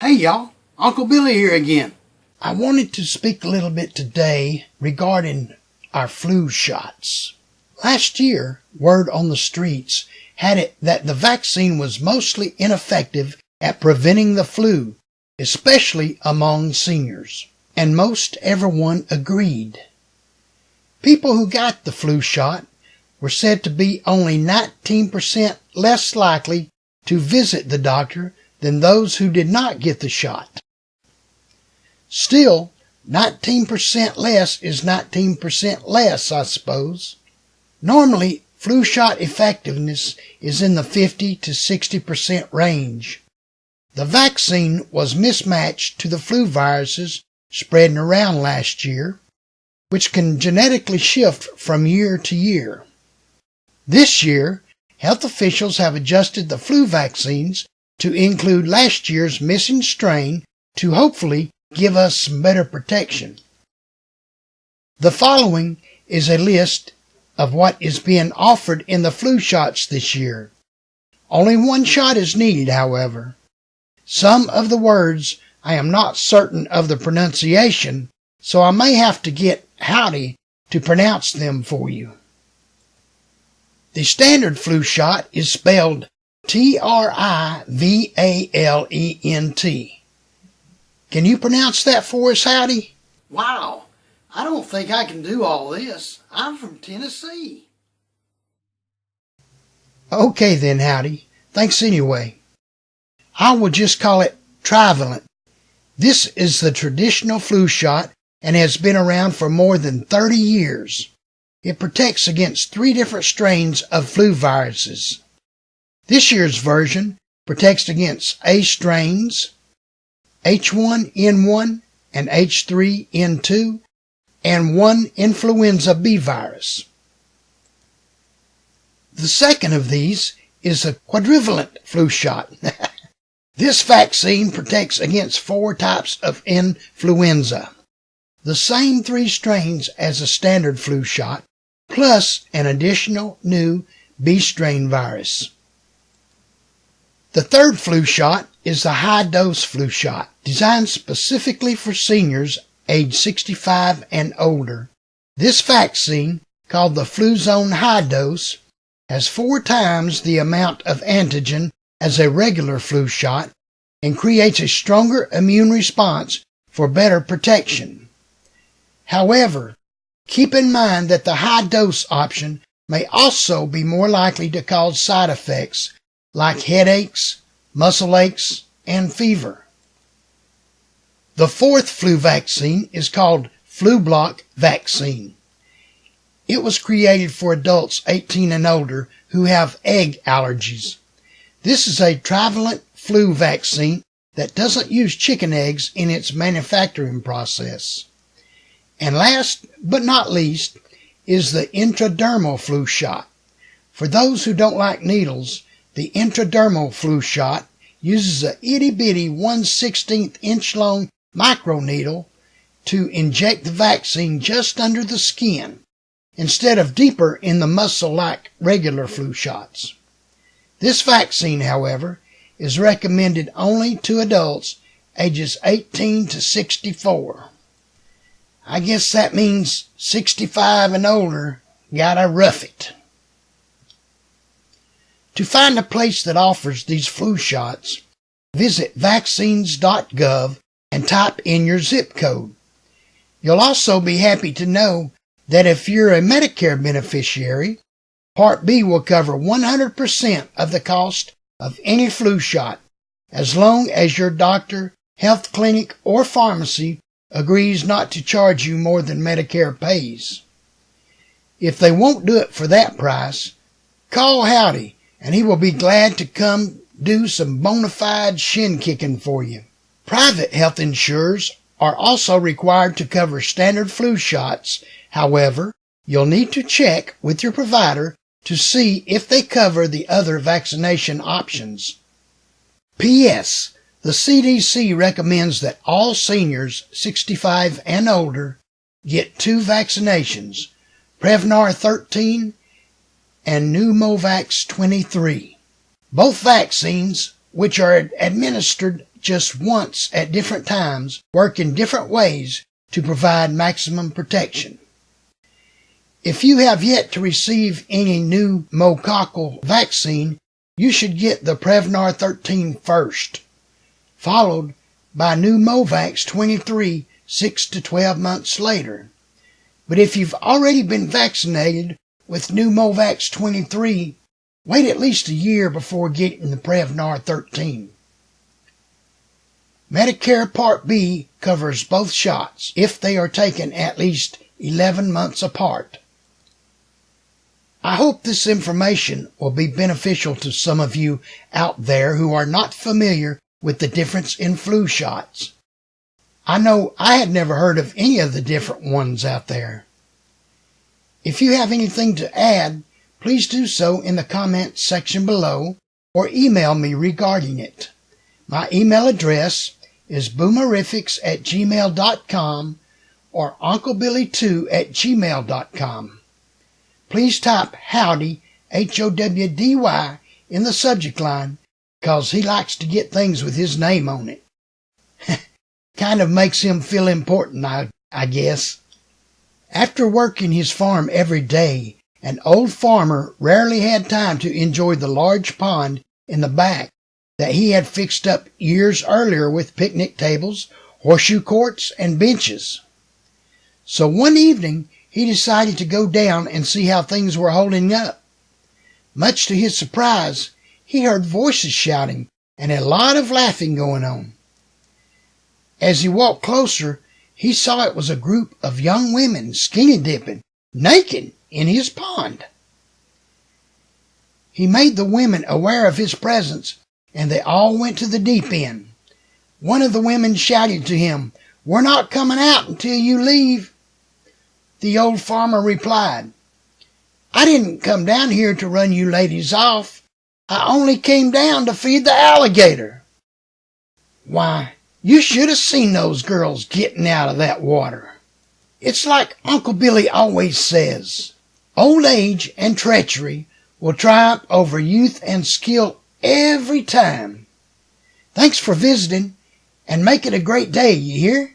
Hey y'all, Uncle Billy here again. I wanted to speak a little bit today regarding our flu shots. Last year, word on the streets had it that the vaccine was mostly ineffective at preventing the flu, especially among seniors. And most everyone agreed. People who got the flu shot were said to be only 19% less likely to visit the doctor than those who did not get the shot. Still, 19% less is 19% less, I suppose. Normally, flu shot effectiveness is in the 50 to 60% range. The vaccine was mismatched to the flu viruses spreading around last year, which can genetically shift from year to year. This year, health officials have adjusted the flu vaccines to include last year's missing strain to hopefully give us some better protection. The following is a list of what is being offered in the flu shots this year. Only one shot is needed, however. Some of the words I am not certain of the pronunciation, so I may have to get Howdy to pronounce them for you. The standard flu shot is spelled Trivalent. Can you pronounce that for us, Howdy? Wow, I don't think I can do all this. I'm from Tennessee. Okay then, Howdy. Thanks anyway. I will just call it Trivalent. This is the traditional flu shot and has been around for more than 30 years. It protects against 3 different strains of flu viruses. This year's version protects against A strains, H1N1 and H3N2, and 1 influenza B virus. The second of these is a quadrivalent flu shot. This vaccine protects against 4 types of influenza, the same 3 strains as a standard flu shot, plus an additional new B strain virus. The third flu shot is the high-dose flu shot, designed specifically for seniors age 65 and older. This vaccine, called the Fluzone High Dose, has 4 times the amount of antigen as a regular flu shot and creates a stronger immune response for better protection. However, keep in mind that the high-dose option may also be more likely to cause side effects like headaches, muscle aches, and fever. The fourth flu vaccine is called Flu Block vaccine. It was created for adults 18 and older who have egg allergies. This is a trivalent flu vaccine that doesn't use chicken eggs in its manufacturing process. And last but not least is the intradermal flu shot. For those who don't like needles, the intradermal flu shot uses a itty-bitty 1/16 inch long microneedle to inject the vaccine just under the skin, instead of deeper in the muscle like regular flu shots. This vaccine, however, is recommended only to adults ages 18 to 64. I guess that means 65 and older gotta rough it. To find a place that offers these flu shots, visit vaccines.gov and type in your zip code. You'll also be happy to know that if you're a Medicare beneficiary, Part B will cover 100% of the cost of any flu shot, as long as your doctor, health clinic, or pharmacy agrees not to charge you more than Medicare pays. If they won't do it for that price, call Howdy and he will be glad to come do some bona fide shin kicking for you. Private health insurers are also required to cover standard flu shots. However, you'll need to check with your provider to see if they cover the other vaccination options. P.S. The CDC recommends that all seniors 65 and older get 2 vaccinations, Prevnar 13 and Pneumovax 23. Both vaccines, which are administered just once at different times work in different ways to provide maximum protection. If you have yet to receive any new pneumococcal vaccine, you should get the Prevnar 13 first, followed by Pneumovax 23 6 to 12 months later. But if you've already been vaccinated with Pneumovax 23, wait at least a year before getting the Prevnar 13. Medicare Part B covers both shots if they are taken at least 11 months apart. I hope this information will be beneficial to some of you out there who are not familiar with the difference in flu shots. I know I had never heard of any of the different ones out there. If you have anything to add, please do so in the comments section below or email me regarding it. My email address is boomerifics@gmail.com or unclebilly2@gmail.com. Please type howdy, Howdy, in the subject line, because he likes to get things with his name on it. Kind of makes him feel important, I guess. After working his farm every day, an old farmer rarely had time to enjoy the large pond in the back that he had fixed up years earlier with picnic tables, horseshoe courts, and benches. So one evening, he decided to go down and see how things were holding up. Much to his surprise, he heard voices shouting and a lot of laughing going on. As he walked closer, he saw it was a group of young women skinny dipping, naked, in his pond. He made the women aware of his presence, and they all went to the deep end. One of the women shouted to him, "We're not coming out until you leave." The old farmer replied, "I didn't come down here to run you ladies off. I only came down to feed the alligator." Why, you should have seen those girls getting out of that water. It's like Uncle Billy always says, old age and treachery will triumph over youth and skill every time. Thanks for visiting, and make it a great day, you hear?